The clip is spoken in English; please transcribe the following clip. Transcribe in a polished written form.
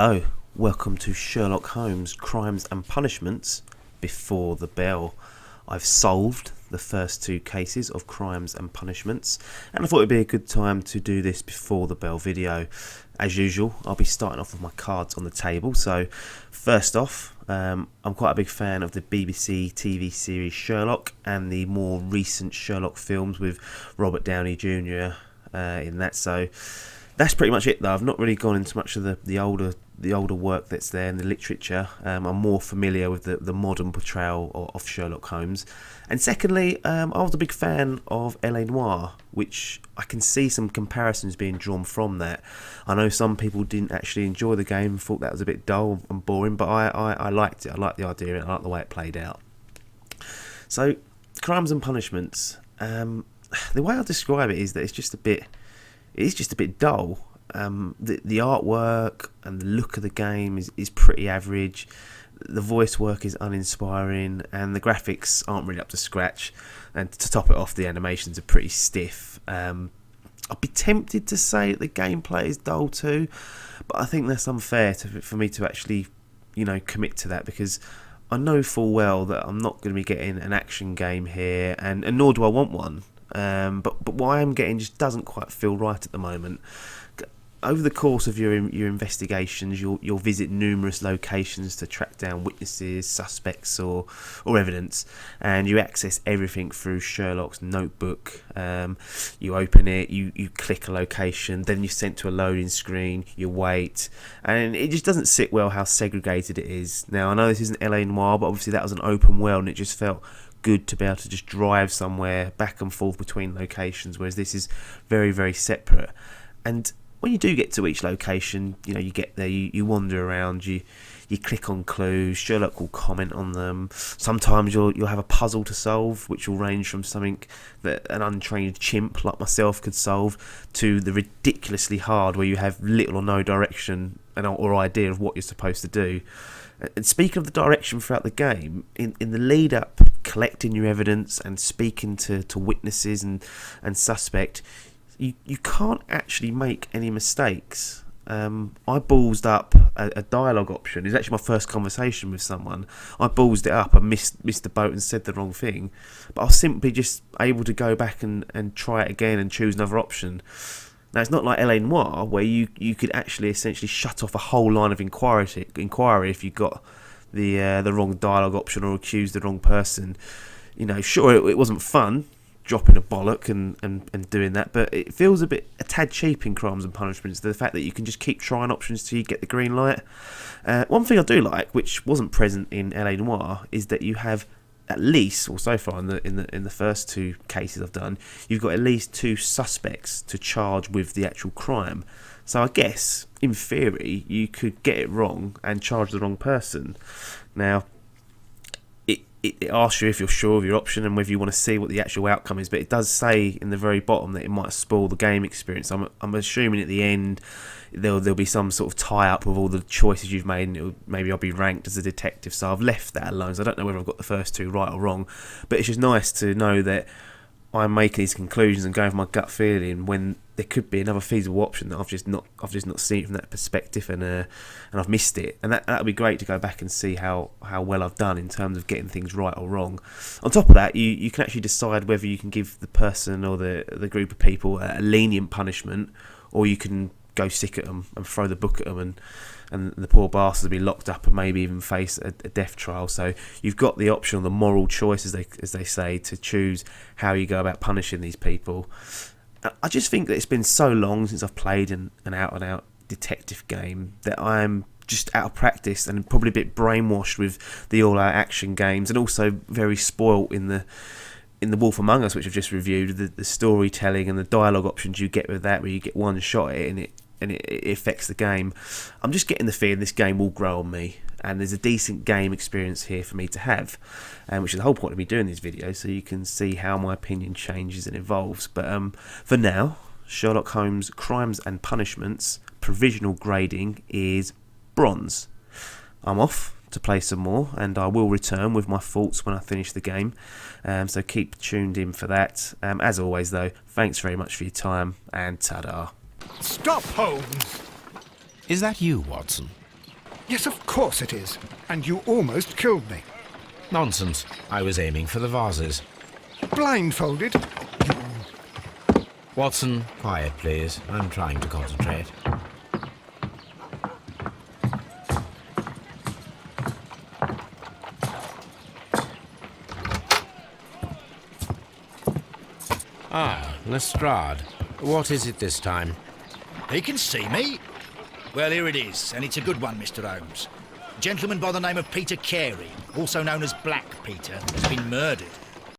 Hello, welcome to Sherlock Holmes Crimes and Punishments Before the Bell. I've solved the first two cases of Crimes and Punishments, and I thought it'd be a good time to do this before the bell video. As usual, I'll be starting off with my cards on the table. So first off, I'm quite a big fan of the BBC TV series Sherlock and the more recent Sherlock films with Robert Downey Jr. In that. So that's pretty much it, though. I've not really gone into much of the older work that's there in the literature. I'm more familiar with the modern portrayal of Sherlock Holmes. And secondly, I was a big fan of L.A. Noire, which I can see some comparisons being drawn from that. I know some people didn't actually enjoy the game and thought that was a bit dull and boring, but I liked it. I liked the idea and I liked the way it played out. So, Crimes and Punishments. The way I describe it is that it's just a bit dull. The artwork and the look of the game is pretty average. The voice work is uninspiring, and the graphics aren't really up to scratch. And to top it off, the animations are pretty stiff. I'd be tempted to say that the gameplay is dull too, but I think that's unfair for me to actually, commit to that, because I know full well that I'm not going to be getting an action game here, and nor do I want one. But what I am getting just doesn't quite feel right at the moment. Over the course of your investigations, you'll visit numerous locations to track down witnesses, suspects, or evidence, and you access everything through Sherlock's notebook. You open it, you click a location, then you're sent to a loading screen, you wait, and it just doesn't sit well how segregated it is. Now, I know this isn't L.A. Noire, but obviously that was an open world, and it just felt good to be able to just drive somewhere back and forth between locations, whereas this is very, very separate. And when you do get to each location, you get there, you wander around, you click on clues, Sherlock will comment on them. Sometimes you'll have a puzzle to solve, which will range from something that an untrained chimp like myself could solve, to the ridiculously hard where you have little or no direction or idea of what you're supposed to do. And speaking of the direction throughout the game, in the lead up, collecting your evidence and speaking to witnesses and suspect, you can't actually make any mistakes. I ballsed up a dialogue option. It was actually my first conversation with someone. I ballsed it up and missed the boat and said the wrong thing, but I was simply just able to go back and try it again and choose another option. Now, it's not like L.A. Noire, where you could actually essentially shut off a whole line of inquiry if you got the wrong dialogue option or accused the wrong person. Sure, it wasn't fun dropping a bollock and doing that, but it feels a tad cheap in Crimes and Punishments, the fact that you can just keep trying options till you get the green light. One thing I do like, which wasn't present in L.A. Noire, is that you have at least, or so far in the first two cases I've done, you've got at least two suspects to charge with the actual crime. So I guess, in theory, you could get it wrong and charge the wrong person. Now, it asks you if you're sure of your option and whether you want to see what the actual outcome is, but it does say in the very bottom that it might spoil the game experience. I'm assuming at the end there'll be some sort of tie-up with all the choices you've made, and maybe I'll be ranked as a detective, so I've left that alone. So I don't know whether I've got the first two right or wrong, but it's just nice to know that I'm making these conclusions and going for my gut feeling when there could be another feasible option that I've just not seen it from that perspective, and I've missed it. And that would be great to go back and see how well I've done in terms of getting things right or wrong. On top of that, you can actually decide whether you can give the person or the group of people a lenient punishment, or you can go sick at them and throw the book at them, and the poor bastards will be locked up and maybe even face a death trial. So you've got the option, the moral choice, as they say, to choose how you go about punishing these people. I just think that it's been so long since I've played an out-and-out detective game that I'm just out of practice and probably a bit brainwashed with the all-out action games, and also very spoilt in the Wolf Among Us, which I've just reviewed, the storytelling and the dialogue options you get with that, where you get one shot at it and it affects the game. I'm just getting the feeling this game will grow on me, and there's a decent game experience here for me to have, which is the whole point of me doing these videos, so you can see how my opinion changes and evolves. But for now, Sherlock Holmes Crimes and Punishments provisional grading is bronze. I'm off to play some more, and I will return with my thoughts when I finish the game, so keep tuned in for that. As always though, thanks very much for your time, and ta-da. Stop, Holmes! Is that you, Watson? Yes, of course it is. And you almost killed me. Nonsense. I was aiming for the vases. Blindfolded? Watson, quiet, please. I'm trying to concentrate. Ah, Lestrade. What is it this time? He can see me. Well, here it is, and it's a good one, Mr. Holmes. A gentleman by the name of Peter Carey, also known as Black Peter, has been murdered.